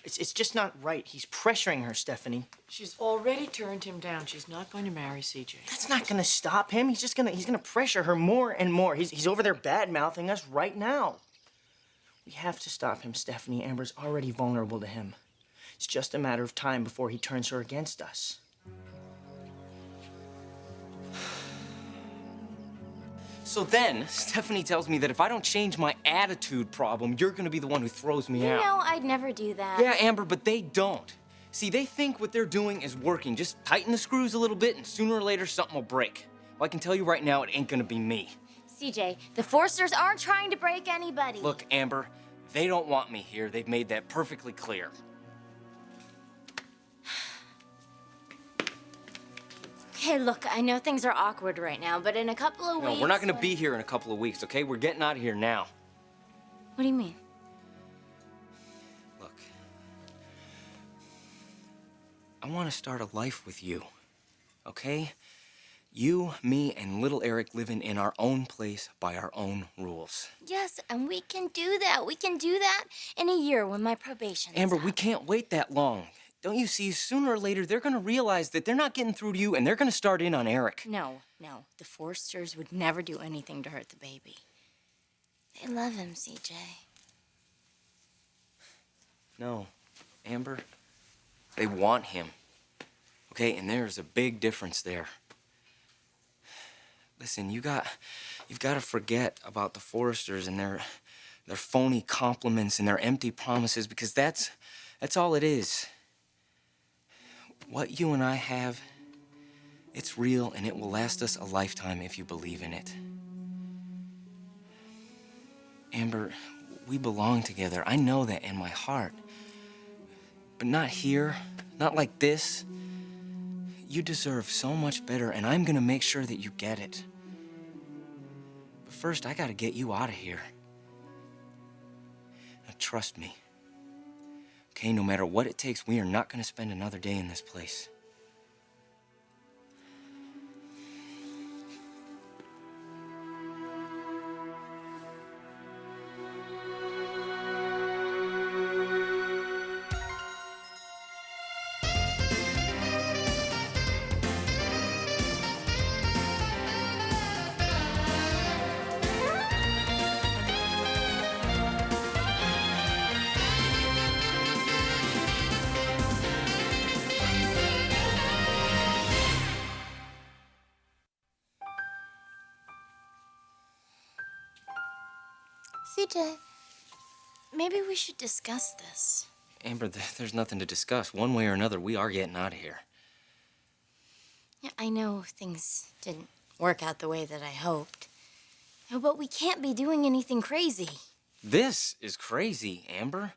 It's just not right. He's pressuring her, Stephanie. She's already turned him down. She's not going to marry CJ. That's not gonna stop him. He's gonna pressure her more and more. He's over there bad-mouthing us right now. We have to stop him, Stephanie. Amber's already vulnerable to him. It's just a matter of time before he turns her against us. So then, Stephanie tells me that if I don't change my attitude problem, you're gonna be the one who throws me out. You know, I'd never do that. Yeah, Amber, but they don't. See, they think what they're doing is working. Just tighten the screws a little bit, and sooner or later, something will break. Well, I can tell you right now, it ain't gonna be me. CJ, the Forresters aren't trying to break anybody. Look, Amber, they don't want me here. They've made that perfectly clear. Hey, look, I know things are awkward right now, but in a couple of weeks... No, we're not gonna be here in a couple of weeks, okay? We're getting out of here now. What do you mean? Look, I want to start a life with you, okay? You, me, and little Eric living in our own place by our own rules. Yes, and we can do that. We can do that in a year when my probation is Amber, up. we can't wait that long. Don't you see, sooner or later, they're gonna realize that they're not getting through to you and they're gonna start in on Eric. No. The Forresters would never do anything to hurt the baby. They love him, CJ. No, Amber, they want him. Okay, and there's a big difference there. Listen, you've got to forget about the Forresters and their phony compliments and their empty promises, because that's all it is. What you and I have, it's real, and it will last us a lifetime if you believe in it. Amber, we belong together. I know that in my heart. But not here, not like this. You deserve so much better, and I'm gonna make sure that you get it. But first, I gotta get you out of here. Now, trust me. Okay, no matter what it takes, we are not gonna spend another day in this place. CJ, maybe we should discuss this. Amber, there's nothing to discuss. One way or another, we are getting out of here. Yeah, I know things didn't work out the way that I hoped. But we can't be doing anything crazy. This is crazy, Amber.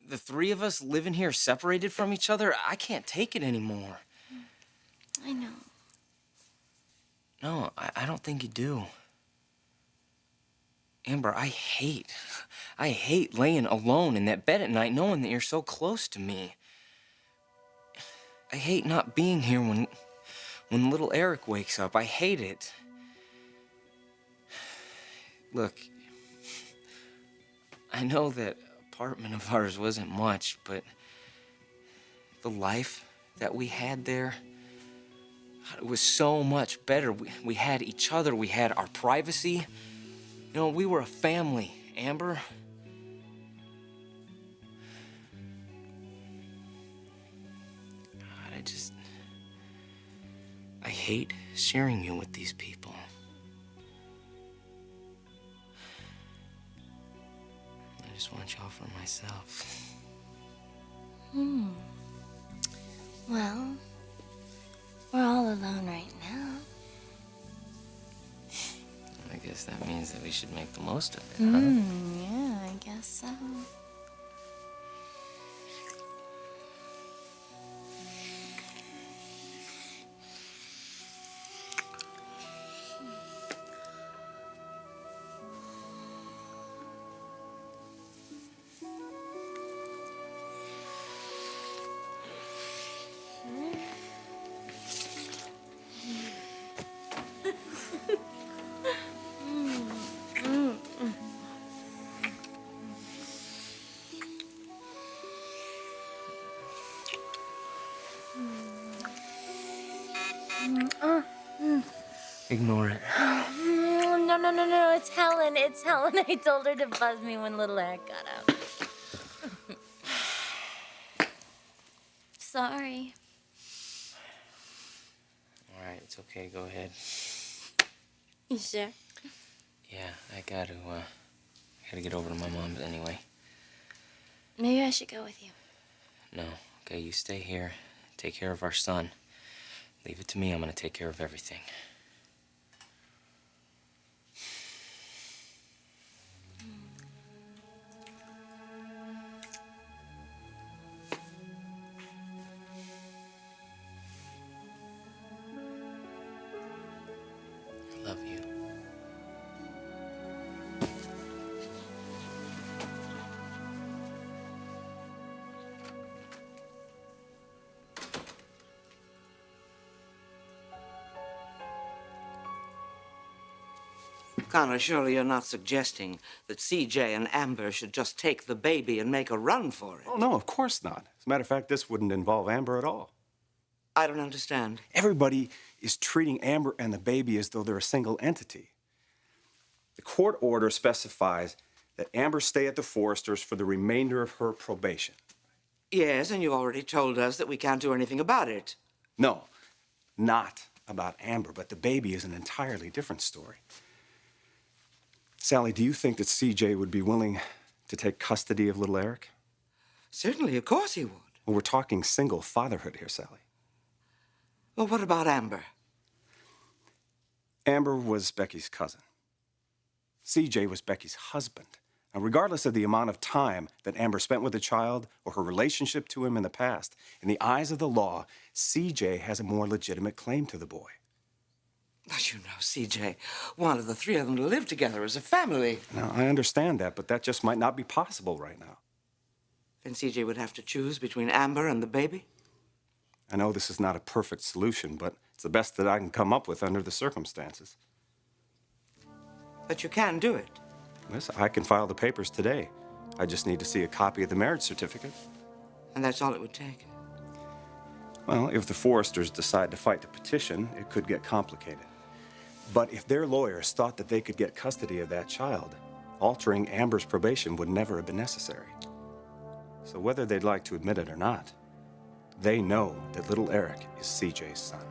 The three of us living here separated from each other, I can't take it anymore. I know. No, I don't think you do. Amber, I hate laying alone in that bed at night knowing that you're so close to me. I hate not being here when little Eric wakes up. I hate it. Look, I know that apartment of ours wasn't much, but the life that we had there, it was so much better. We had each other, we had our privacy. You know, we were a family, Amber. God, I hate sharing you with these people. I just want y'all for myself. Well, we're all alone right now. I guess that means that we should make the most of it, huh? Yeah, I guess so. Ignore it. No, no, no, no, it's Helen. It's Helen. I told her to buzz me when little Eric got out. Sorry. All right, it's okay. Go ahead. You sure? Yeah, I gotta get over to my mom's anyway. Maybe I should go with you. No, okay, you stay here. Take care of our son. Leave it to me. I'm gonna take care of everything. I love you. Connor, surely you're not suggesting that CJ and Amber should just take the baby and make a run for it? Oh, no, of course not. As a matter of fact, this wouldn't involve Amber at all. I don't understand. Everybody is treating Amber and the baby as though they're a single entity. The court order specifies that Amber stay at the Forresters for the remainder of her probation. Yes, and you already told us that we can't do anything about it. No, not about Amber, but the baby is an entirely different story. Sally, do you think that CJ would be willing to take custody of little Eric? Certainly, of course he would. Well, we're talking single fatherhood here, Sally. Well, what about Amber? Amber was Becky's cousin. CJ was Becky's husband. Now, regardless of the amount of time that Amber spent with the child or her relationship to him in the past, in the eyes of the law, CJ has a more legitimate claim to the boy. But you know, CJ wanted the three of them to live together as a family. Now, I understand that, but that just might not be possible right now. Then CJ would have to choose between Amber and the baby? I know this is not a perfect solution, but it's the best that I can come up with under the circumstances. But you can do it. Yes, I can file the papers today. I just need to see a copy of the marriage certificate. And that's all it would take. Well, if the Forresters decide to fight the petition, it could get complicated. But if their lawyers thought that they could get custody of that child, altering Amber's probation would never have been necessary. So whether they'd like to admit it or not, they know that little Eric is CJ's son.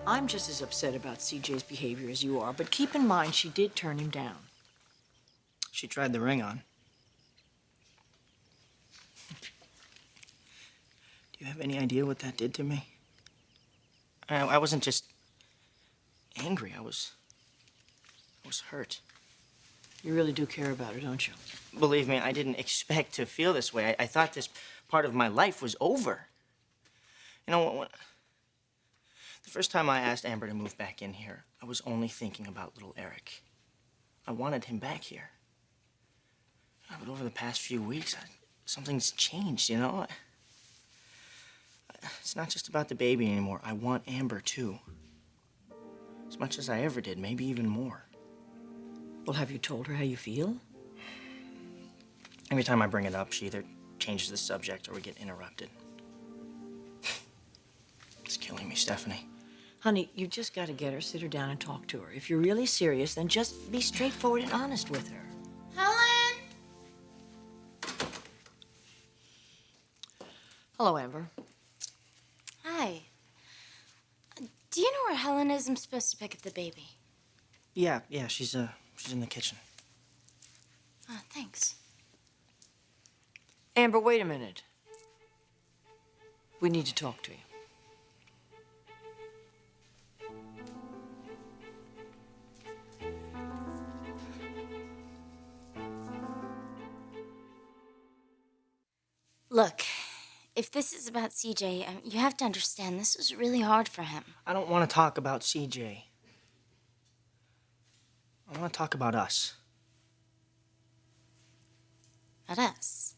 I'm just as upset about CJ's behavior as you are, but keep in mind she did turn him down. She tried the ring on. Do you have any idea what that did to me? I wasn't just angry. I was hurt. You really do care about her, don't you? Believe me, I didn't expect to feel this way. I thought this part of my life was over. You know, the first time I asked Amber to move back in here, I was only thinking about little Eric. I wanted him back here. But over the past few weeks, something's changed, you know? It's not just about the baby anymore. I want Amber, too. As much as I ever did, maybe even more. Well, have you told her how you feel? Every time I bring it up, she either changes the subject or we get interrupted. It's killing me, Stephanie. Honey, you just got to get her, sit her down, and talk to her. If you're really serious, then just be straightforward and honest with her. Helen! Hello, Amber. Hi. Do you know where Helen is? I'm supposed to pick up the baby. Yeah, she's in the kitchen. Oh, thanks. Amber, wait a minute. We need to talk to you. Look, if this is about CJ, you have to understand this was really hard for him. I don't want to talk about CJ. I want to talk about us. About us.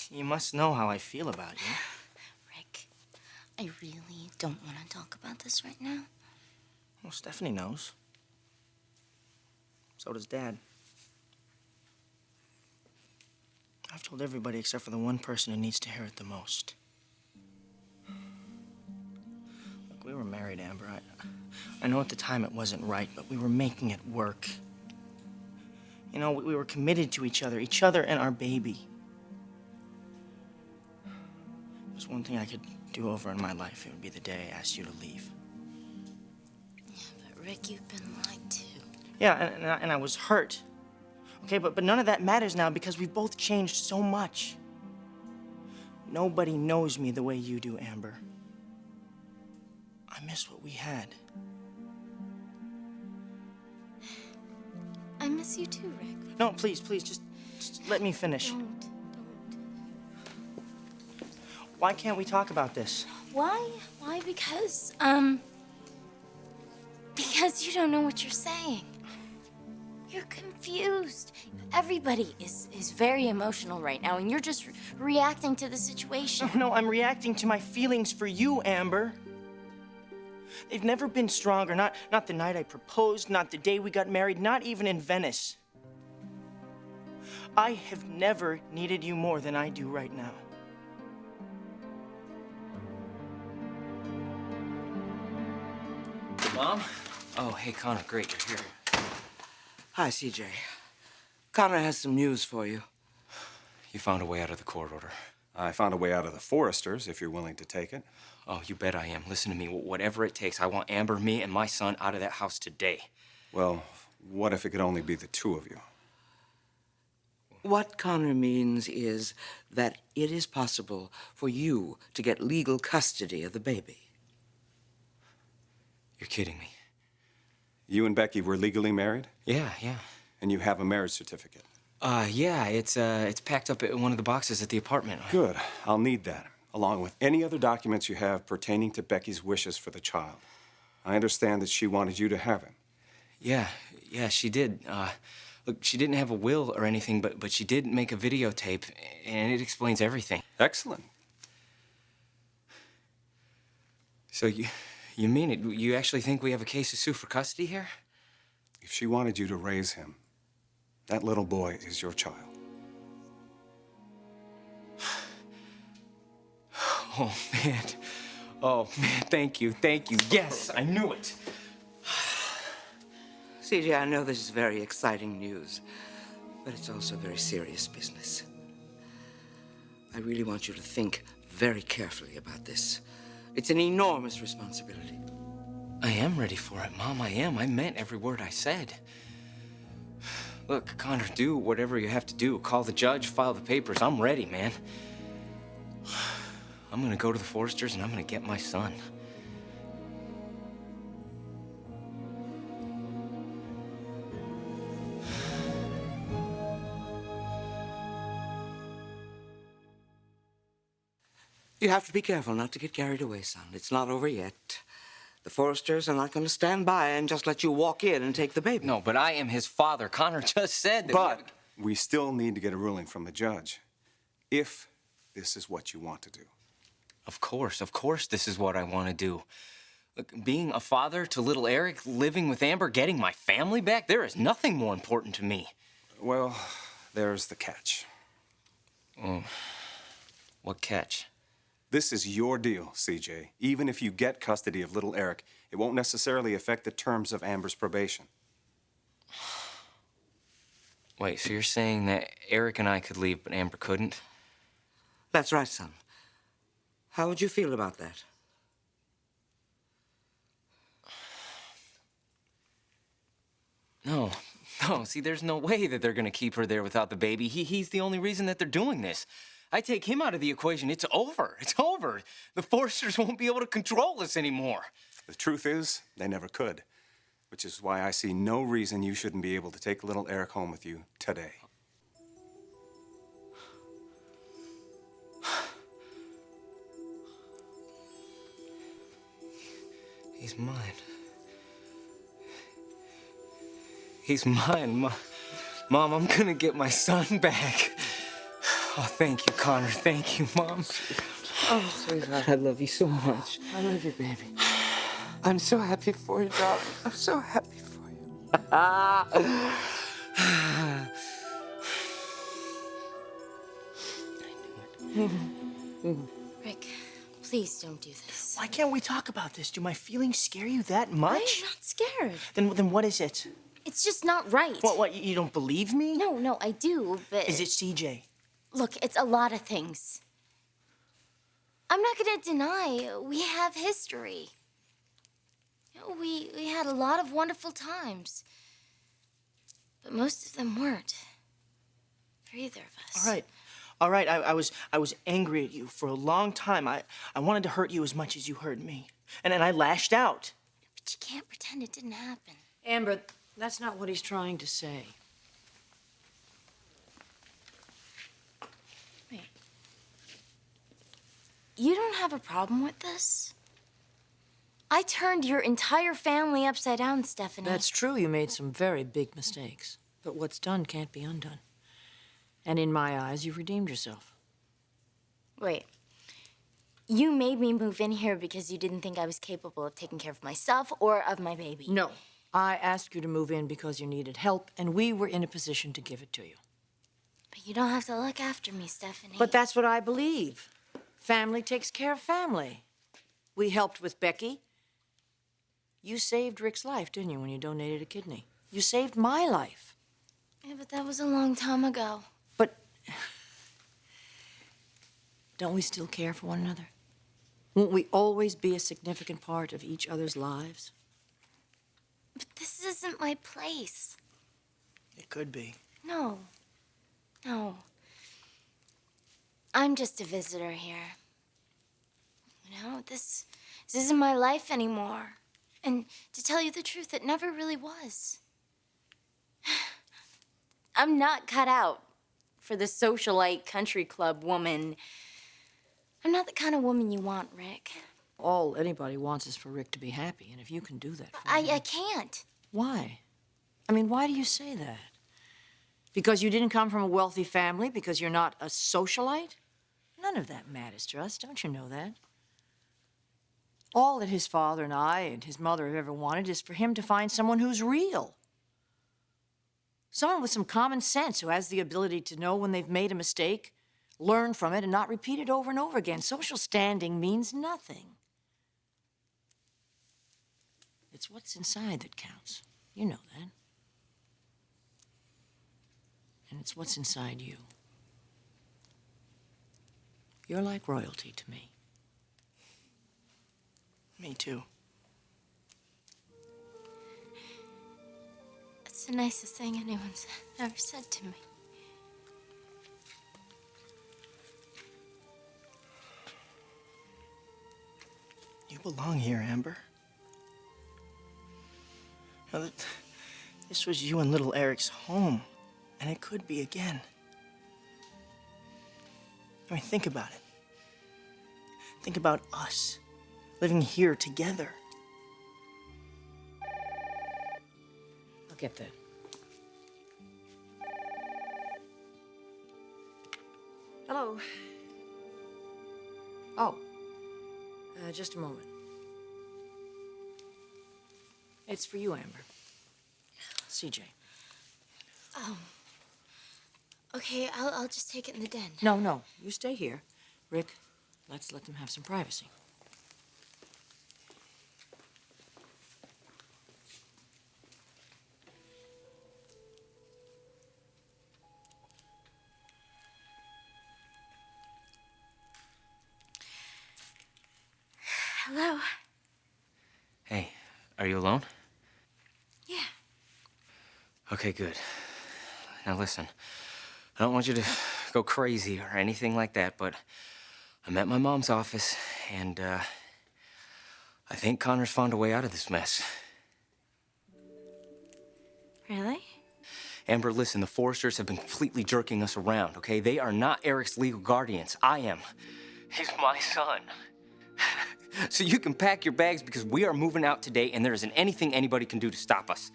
You must know how I feel about you. Rick, I really don't want to talk about this right now. Well, Stephanie knows. So does Dad. I've told everybody except for the one person who needs to hear it the most. Look, we were married, Amber. I know at the time it wasn't right, but we were making it work. You know, we were committed to each other and our baby. There's one thing I could do over in my life, it would be the day I asked you to leave. Yeah, but Rick, you've been lied to. Yeah, and I was hurt. Okay, but none of that matters now because we've both changed so much. Nobody knows me the way you do, Amber. I miss what we had. I miss you too, Rick. No, please, just let me finish. Don't. Why can't we talk about this? Why? Why? Because you don't know what you're saying. You're confused. Everybody is very emotional right now, and you're just reacting to the situation. No, I'm reacting to my feelings for you, Amber. They've never been stronger. Not the night I proposed, not the day we got married, not even in Venice. I have never needed you more than I do right now. Mom? Oh, hey, Connor, great, you're here. Hi, CJ. Connor has some news for you. You found a way out of the court order. I found a way out of the Forresters, if you're willing to take it. Oh, you bet I am. Listen to me. Whatever it takes, I want Amber, me, and my son out of that house today. Well, what if it could only be the two of you? What Connor means is that it is possible for you to get legal custody of the baby. You're kidding me. You and Becky were legally married? Yeah. And you have a marriage certificate? Yeah, it's packed up in one of the boxes at the apartment. Good. I'll need that, along with any other documents you have pertaining to Becky's wishes for the child. I understand that she wanted you to have him. Yeah, she did. Look, she didn't have a will or anything, but she did make a videotape, and it explains everything. Excellent. So you mean it? You actually think we have a case to sue for custody here? If she wanted you to raise him, that little boy is your child. Oh, man. Oh, man, thank you. Yes, I knew it. CJ, I know this is very exciting news, but it's also very serious business. I really want you to think very carefully about this. It's an enormous responsibility. I am ready for it, Mom. I am. I meant every word I said. Look, Connor, do whatever you have to do. Call the judge, file the papers. I'm ready, man. I'm gonna go to the Forresters and I'm gonna get my son. You have to be careful not to get carried away, son. It's not over yet. The Forresters are not going to stand by and just let you walk in and take the baby. No, but I am his father. Connor just said that. But we still need to get a ruling from the judge, if this is what you want to do. Of course, this is what I want to do. Look, being a father to little Eric, living with Amber, getting my family back, there is nothing more important to me. Well, there's the catch. What catch? This is your deal, CJ. Even if you get custody of little Eric, it won't necessarily affect the terms of Amber's probation. Wait, so you're saying that Eric and I could leave, but Amber couldn't? That's right, son. How would you feel about that? No, see, there's no way that they're gonna keep her there without the baby. He's the only reason that they're doing this. I take him out of the equation, it's over. The Forresters won't be able to control us anymore. The truth is, they never could, which is why I see no reason you shouldn't be able to take little Eric home with you today. He's mine. He's mine. Mom, I'm gonna get my son back. Oh, thank you, Connor. Thank you, Mom. Oh, sweetheart, I love you so much. I love you, baby. I'm so happy for you, darling. I'm so happy for you. Rick, please don't do this. Why can't we talk about this? Do my feelings scare you that much? I'm not scared. Then what is it? It's just not right. What, you don't believe me? No, I do, but... Is it CJ? Look, it's a lot of things. I'm not gonna deny we have history. You know, we had a lot of wonderful times. But most of them weren't. For either of us. All right. I was angry at you for a long time. I wanted to hurt you as much as you hurt me. And then I lashed out. But you can't pretend it didn't happen. Amber, that's not what he's trying to say. Wait. You don't have a problem with this? I turned your entire family upside down, Stephanie. That's true, you made some very big mistakes. But what's done can't be undone. And in my eyes, you've redeemed yourself. Wait. You made me move in here because you didn't think I was capable of taking care of myself or of my baby. No. I asked you to move in because you needed help, and we were in a position to give it to you. But you don't have to look after me, Stephanie. But that's what I believe. Family takes care of family. We helped with Becky. You saved Rick's life, didn't you, when you donated a kidney? You saved my life. Yeah, but that was a long time ago. But don't we still care for one another? Won't we always be a significant part of each other's lives? But this isn't my place. It could be. No. I'm just a visitor here. You know, this isn't my life anymore. And to tell you the truth, it never really was. I'm not cut out for the socialite country club woman. I'm not the kind of woman you want, Rick. All anybody wants is for Rick to be happy, and if you can do that for him... I can't. Why? I mean, why do you say that? Because you didn't come from a wealthy family? Because you're not a socialite? None of that matters to us, don't you know that? All that his father and I and his mother have ever wanted is for him to find someone who's real. Someone with some common sense who has the ability to know when they've made a mistake, learn from it, and not repeat it over and over again. Social standing means nothing. It's what's inside that counts. You know that. And it's what's inside you. You're like royalty to me. Me too. That's the nicest thing anyone's ever said to me. You belong here, Amber. Now, this was you and little Eric's home, and it could be again. I mean, think about it. Think about us living here together. I'll get that. Hello. Oh, just a moment. It's for you, Amber. CJ. Okay, I'll just take it in the den. No, you stay here. Rick, let's let them have some privacy. Hello? Hey, are you alone? Yeah. Okay, good. Now listen, I don't want you to go crazy or anything like that, but I'm at my mom's office, and I think Connor's found a way out of this mess. Really? Amber, listen, the Forresters have been completely jerking us around, okay? They are not Eric's legal guardians. I am. He's my son. So you can pack your bags because we are moving out today, and there isn't anything anybody can do to stop us.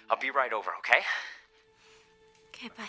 I'll be right over, okay? Okay, bye.